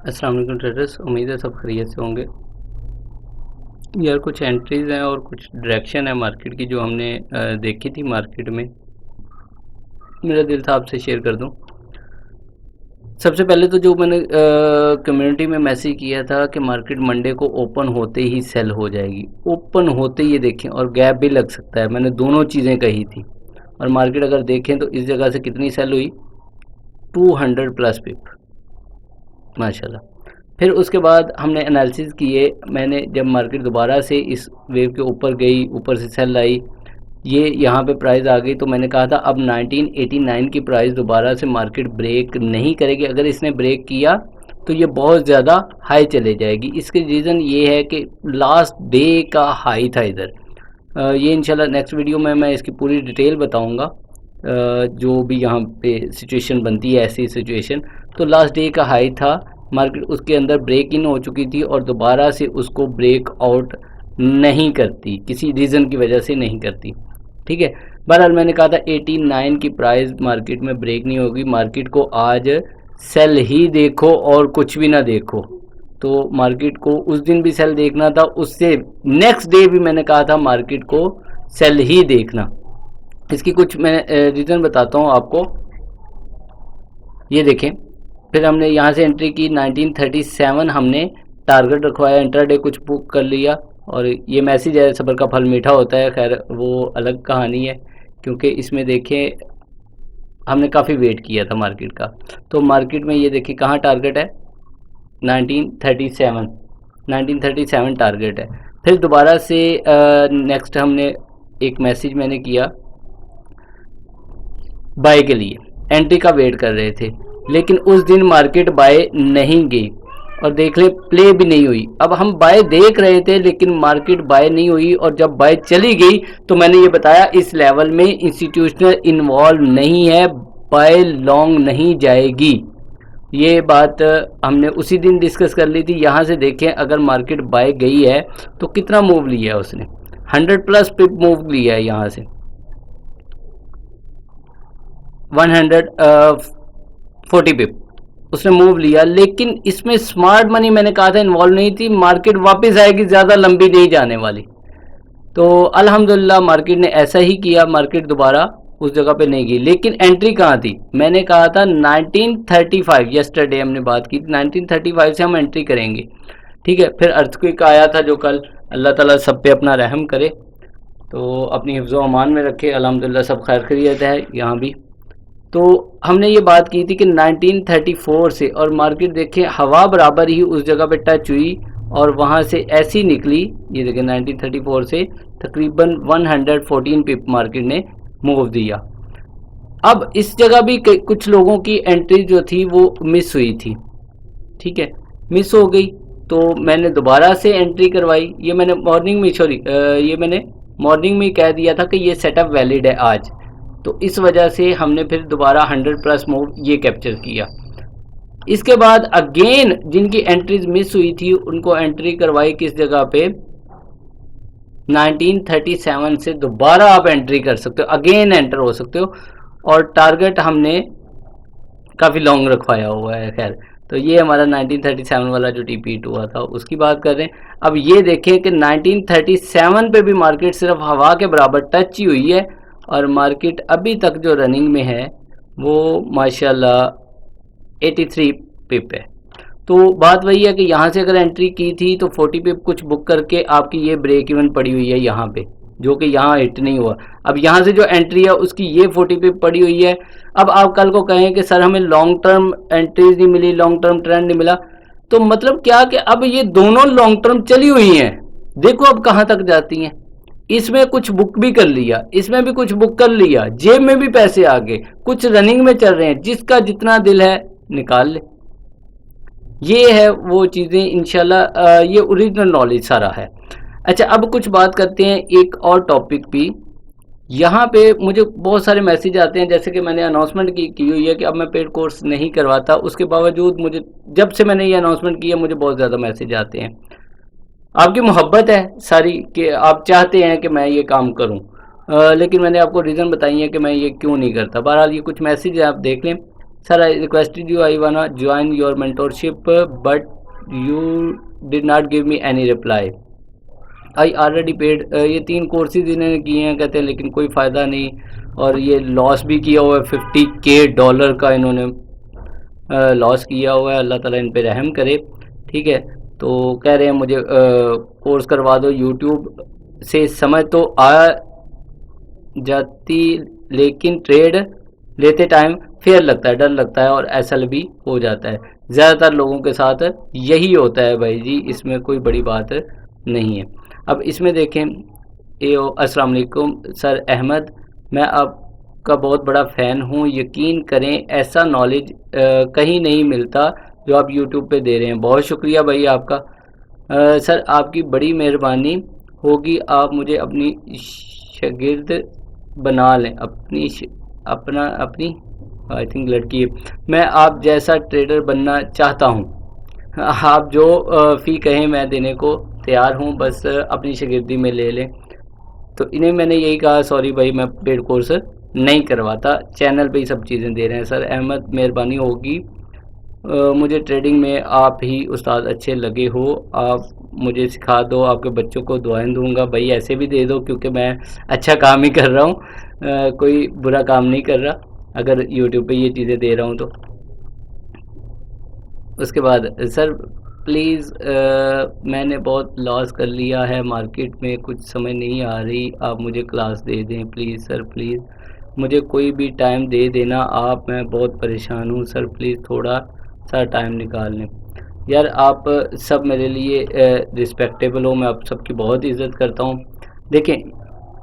अस्सलाम वालेकुम ट्रेडर्स, उम्मीद है सब खैरियत से होंगे। यार कुछ एंट्रीज हैं और कुछ डायरेक्शन है मार्केट की जो हमने देखी थी मार्केट में। मेरा दिल था आपसे शेयर कर दूं। सबसे पहले तो जो मैंने कम्युनिटी में मैसेज किया था कि मार्केट मंडे को ओपन होते ही सेल हो जाएगी, ओपन होते ही ये देखें, और गैप भी लग सकता है, मैंने दोनों चीज़ें कही थी। और मार्केट अगर देखें तो इस जगह से कितनी सेल हुई, 200 प्लस पिप, माशाल्लाह। फिर उसके बाद हमने एनालिसिस किए। मैंने जब मार्केट दोबारा से इस वेव के ऊपर गई, ऊपर से सेल आई, ये यहाँ पे प्राइस आ गई, तो मैंने कहा था अब 1989 की प्राइस दोबारा से मार्केट ब्रेक नहीं करेगी। अगर इसने ब्रेक किया तो ये बहुत ज़्यादा हाई चले जाएगी। इसके रीज़न ये है कि लास्ट डे का हाई था इधर। ये इंशाल्लाह नेक्स्ट वीडियो में मैं इसकी पूरी डिटेल बताऊँगा। जो भी यहाँ पे सिचुएशन बनती है, ऐसी सिचुएशन, तो लास्ट डे का हाई था, मार्केट उसके अंदर ब्रेक इन हो चुकी थी और दोबारा से उसको ब्रेक आउट नहीं करती, किसी रीज़न की वजह से नहीं करती। ठीक है, बहरहाल मैंने कहा था 89 की प्राइस मार्केट में ब्रेक नहीं होगी। मार्केट को आज सेल ही देखो और कुछ भी ना देखो। तो मार्केट को उस दिन भी सेल देखना था, उससे नेक्स्ट डे भी मैंने कहा था मार्केट को सेल ही देखना। इसकी कुछ मैं रीज़न बताता हूँ आपको। ये देखें, फिर हमने यहाँ से एंट्री की 1937, हमने टारगेट रखवाया, इंट्राडे कुछ बुक कर लिया। और ये मैसेज है, सब्र का फल मीठा होता है, खैर वो अलग कहानी है, क्योंकि इसमें देखें हमने काफ़ी वेट किया था मार्केट का। तो मार्केट में ये देखिए कहाँ टारगेट है, 1937, 1937 टारगेट है। फिर दोबारा से नेक्स्ट हमने एक मैसेज मैंने किया बाय के लिए, एंट्री का वेट कर रहे थे, लेकिन उस दिन मार्केट बाय नहीं गई और देख ले प्ले भी नहीं हुई। अब हम बाय देख रहे थे लेकिन मार्केट बाय नहीं हुई, और जब बाय चली गई तो मैंने ये बताया इस लेवल में इंस्टीट्यूशनल इन्वॉल्व नहीं है, बाय लॉन्ग नहीं जाएगी। ये बात हमने उसी दिन डिस्कस कर ली थी। यहाँ से देखें, अगर मार्केट बाय गई है तो कितना मूव लिया है उसने, 100 प्लस पिप मूव लिया है। यहाँ से 140 पिप उसने मूव लिया, लेकिन इसमें स्मार्ट मनी मैंने कहा था इन्वॉल्व नहीं थी। मार्केट वापस आएगी, ज़्यादा लंबी नहीं जाने वाली। तो अल्हम्दुलिल्लाह मार्केट ने ऐसा ही किया, मार्केट दोबारा उस जगह पे नहीं गई। लेकिन एंट्री कहाँ थी, मैंने कहा था 1935, यस्टरडे हमने बात की 1935 से हम एंट्री करेंगे। ठीक है, फिर अर्थक्वेक आया था जो कल, अल्लाह ताला सब पे अपना रहम करे, तो अपनी हिफ्ज़ व अमान में रखे। अल्हम्दुलिल्लाह सब खैर खैरियत है यहाँ भी। तो हमने ये बात की थी कि 1934 से, और मार्केट देखें हवा बराबर ही उस जगह पे टच हुई और वहाँ से ऐसी निकली। ये देखें 1934 से तकरीबन 114 पिप मार्केट ने मूव दिया। अब इस जगह भी कुछ लोगों की एंट्री जो थी वो मिस हुई थी। ठीक है, मिस हो गई, तो मैंने दोबारा से एंट्री करवाई। ये मैंने मॉर्निंग में ये मैंने मॉर्निंग में कह दिया था कि ये सेटअप वैलिड है आज, तो इस वजह से हमने फिर दोबारा 100 प्लस मूव ये कैप्चर किया। इसके बाद अगेन जिनकी एंट्रीज मिस हुई थी उनको एंट्री करवाई किस जगह पे, 1937 से दोबारा आप एंट्री कर सकते हो, अगेन एंटर हो सकते हो। और टारगेट हमने काफ़ी लॉन्ग रखवाया हुआ है। खैर, तो ये हमारा 1937 वाला जो TP2 हुआ था उसकी बात कर रहे हैं। अब ये देखें कि 1937 पे भी मार्केट सिर्फ हवा के बराबर टच ही हुई है, और मार्केट अभी तक जो रनिंग में है वो माशाल्लाह 83 पिप है। तो बात वही है कि यहाँ से अगर एंट्री की थी तो 40 पिप कुछ बुक करके आपकी ये ब्रेक इवन पड़ी हुई है यहाँ पे, जो कि यहाँ हिट नहीं हुआ। अब यहाँ से जो एंट्री है उसकी ये 40 पिप पड़ी हुई है। अब आप कल को कहें कि सर हमें लॉन्ग टर्म एंट्रीज नहीं मिली, लॉन्ग टर्म ट्रेंड नहीं मिला, तो मतलब क्या कि अब ये दोनों लॉन्ग टर्म चली हुई हैं, देखो अब कहाँ तक जाती हैं। इसमें कुछ बुक भी कर लिया, इसमें भी कुछ बुक कर लिया, जेब में भी पैसे आ गए, कुछ रनिंग में चल रहे हैं, जिसका जितना दिल है निकाल ले। ये है वो चीज़ें, इंशाल्लाह ये ओरिजिनल नॉलेज सारा है। अच्छा, अब कुछ बात करते हैं एक और टॉपिक भी। यहाँ पे मुझे बहुत सारे मैसेज आते हैं, जैसे कि मैंने अनाउंसमेंट की हुई है कि अब मैं पेड कोर्स नहीं करवाता, उसके बावजूद मुझे जब से मैंने ये अनाउंसमेंट की है मुझे बहुत ज़्यादा मैसेज आते हैं। आपकी मोहब्बत है सारी कि आप चाहते हैं कि मैं ये काम करूं, लेकिन मैंने आपको रीज़न बताई है कि मैं ये क्यों नहीं करता। बहरहाल ये कुछ मैसेज है, आप देख लें। Sir, I requested you, I wanna join your mentorship, but you did not give me any reply. I already paid. ये 3 कोर्सेज इन्होंने किए हैं, कहते हैं लेकिन कोई फ़ायदा नहीं, और ये लॉस भी किया हुआ है, $50,000 का इन्होंने लॉस किया हुआ है। अल्लाह ताला इन पे रहम करे, ठीक है। तो कह रहे हैं मुझे कोर्स करवा दो। यूट्यूब से समझ तो आ जाती, लेकिन ट्रेड लेते टाइम फेयर लगता है, डर लगता है और एसएल भी हो जाता है। ज़्यादातर लोगों के साथ यही होता है भाई जी, इसमें कोई बड़ी बात नहीं है। अब इसमें देखें, अस्सलाम वालेकुम सर अहमद, मैं आपका बहुत बड़ा फ़ैन हूँ। यकीन करें ऐसा नॉलेज कहीं नहीं मिलता जो आप यूट्यूब पे दे रहे हैं। बहुत शुक्रिया भाई आपका। सर आपकी बड़ी मेहरबानी होगी, आप मुझे अपनी शागिर्द बना लें। अपनी आई थिंक लड़की है। मैं आप जैसा ट्रेडर बनना चाहता हूँ। आप जो फ़ी कहें मैं देने को तैयार हूँ, बस अपनी शागिर्दी में ले लें। तो इन्हें मैंने यही कहा, सॉरी भाई मैं पेड कोर्स नहीं करवाता, चैनल पे ही सब चीज़ें दे रहे हैं। सर अहमद मेहरबानी होगी, मुझे ट्रेडिंग में आप ही उस्ताद अच्छे लगे हो, आप मुझे सिखा दो, आपके बच्चों को दुआएं दूंगा। भाई ऐसे भी दे दो, क्योंकि मैं अच्छा काम ही कर रहा हूँ, कोई बुरा काम नहीं कर रहा अगर यूट्यूब पे ये चीज़ें दे रहा हूँ तो। उसके बाद सर प्लीज़ मैंने बहुत लॉस कर लिया है मार्केट में, कुछ समझ नहीं आ रही, आप मुझे क्लास दे दें प्लीज़ सर, प्लीज़ मुझे कोई भी टाइम दे देना आप, मैं बहुत परेशान हूँ सर, प्लीज़ थोड़ा सा टाइम निकाल लें। यार आप सब मेरे लिए रिस्पेक्टेबल हो, मैं आप सबकी बहुत इज़्ज़त करता हूँ। देखें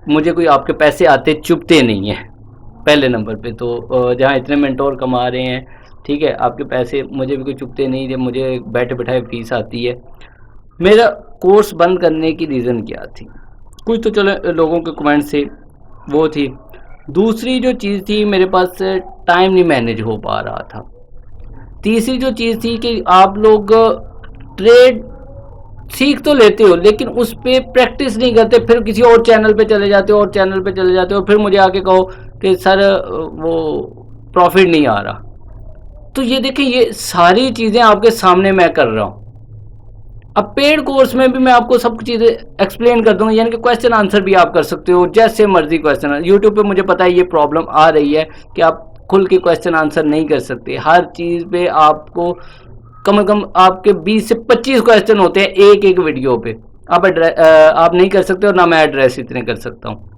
मुझे कोई आपके पैसे आते चुभते नहीं हैं पहले नंबर पे, तो जहाँ इतने मेंटोर कमा रहे हैं, ठीक है, आपके पैसे मुझे भी कोई चुभते नहीं, जब मुझे बैठे बैठाए फीस आती है। मेरा कोर्स बंद करने की रीज़न क्या थी? कुछ तो चलो लोगों के कमेंट से वो थी, दूसरी जो चीज़ थी मेरे पास टाइम नहीं मैनेज हो पा रहा था, तीसरी जो चीज़ थी कि आप लोग ट्रेड सीख तो लेते हो लेकिन उस पर प्रैक्टिस नहीं करते, फिर किसी और चैनल पे चले जाते हो और चैनल पे चले जाते हो, फिर मुझे आके कहो कि सर वो प्रॉफिट नहीं आ रहा। तो ये देखिए, ये सारी चीज़ें आपके सामने मैं कर रहा हूँ। अब पेड कोर्स में भी मैं आपको सब चीज़ें एक्सप्लेन कर दूंगा, यानी कि क्वेश्चन आंसर भी आप कर सकते हो जैसे मर्जी क्वेश्चन। यूट्यूब पे मुझे पता है ये प्रॉब्लम आ रही है कि आप खुल के क्वेश्चन आंसर नहीं कर सकते, हर चीज़ पे आपको कम से कम आपके 20 से 25 क्वेश्चन होते हैं एक एक वीडियो पे, आप नहीं कर सकते, और ना मैं एड्रेस इतने कर सकता हूँ।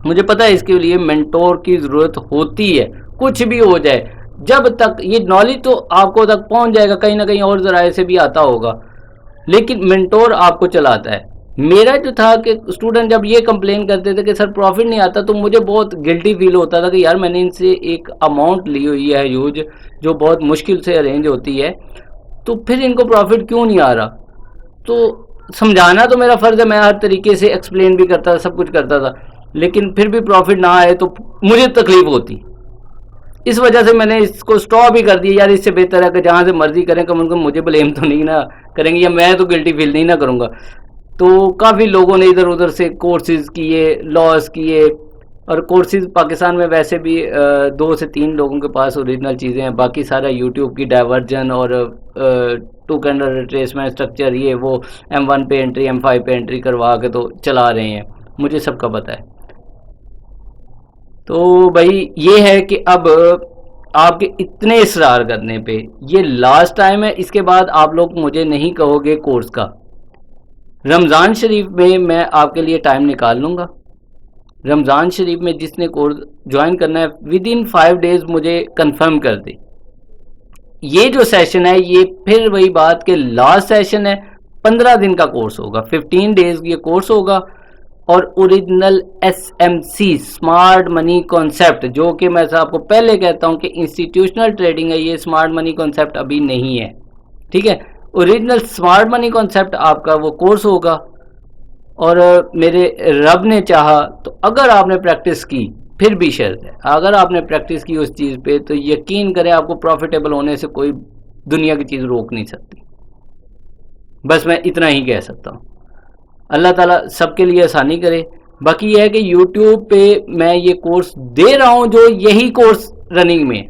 मुझे पता है इसके लिए मेंटोर की ज़रूरत होती है, कुछ भी हो जाए, जब तक ये नॉलेज तो आपको तक पहुँच जाएगा, कहीं ना कहीं और ज़राए से भी आता होगा, लेकिन मेंटोर आपको चलाता है। मेरा जो था कि स्टूडेंट जब ये कंप्लेन करते थे कि सर प्रॉफिट नहीं आता, तो मुझे बहुत गिल्टी फील होता था कि यार मैंने इनसे एक अमाउंट ली हुई है यूज, जो बहुत मुश्किल से अरेंज होती है, तो फिर इनको प्रॉफिट क्यों नहीं आ रहा। तो समझाना तो मेरा फ़र्ज़ है, मैं हर तरीके से एक्सप्लेन भी करता था, सब कुछ करता था, लेकिन फिर भी प्रॉफिट ना आए तो मुझे तकलीफ़ होती। इस वजह से मैंने इसको स्टॉप ही कर दिया। यार इससे बेहतर है कि जहाँ से मर्जी करें, कम से कम मुझे ब्लेम तो नहीं ना करेंगे, या मैं तो गिल्टी फील नहीं ना करूँगा। तो काफ़ी लोगों ने इधर उधर से कोर्सेज़ किए, लॉस किए, और कोर्सेज़ पाकिस्तान में वैसे भी 2 से 3 लोगों के पास ओरिजिनल चीज़ें हैं, बाकी सारा यूट्यूब की डाइवर्जन और 2 कैंडल रिट्रेसमेंट स्ट्रक्चर, ये वो M1 पे एंट्री, M5 पे एंट्री करवा के तो चला रहे हैं, मुझे सबका पता है। तो भाई ये है कि अब आपके इतने इसरार करने पे ये लास्ट टाइम है, इसके बाद आप लोग मुझे नहीं कहोगे कोर्स का। रमज़ान शरीफ में मैं आपके लिए टाइम निकाल लूँगा। रमज़ान शरीफ में जिसने कोर्स ज्वाइन करना है, विद इन 5 डेज़ मुझे कंफर्म कर दे। ये जो सेशन है ये फिर वही बात के लास्ट सेशन है, 15 दिन का कोर्स होगा, 15 डेज़ ये कोर्स होगा, और original SMC smart money concept, जो कि मैं आपको पहले कहता हूं कि इंस्टीट्यूशनल ट्रेडिंग है, ये स्मार्ट मनी कॉन्सेप्ट अभी नहीं है, ठीक है। ओरिजिनल स्मार्ट मनी कॉन्सेप्ट आपका वो कोर्स होगा, और मेरे रब ने चाहा तो अगर आपने प्रैक्टिस की, फिर भी शर्त है, अगर आपने प्रैक्टिस की उस चीज़ पे, तो यकीन करें आपको प्रॉफिटेबल होने से कोई दुनिया की चीज़ रोक नहीं सकती। बस मैं इतना ही कह सकता हूँ। अल्लाह ताला सबके लिए आसानी करे। बाकी यह है कि YouTube पे मैं ये कोर्स दे रहा हूँ, जो यही कोर्स रनिंग में,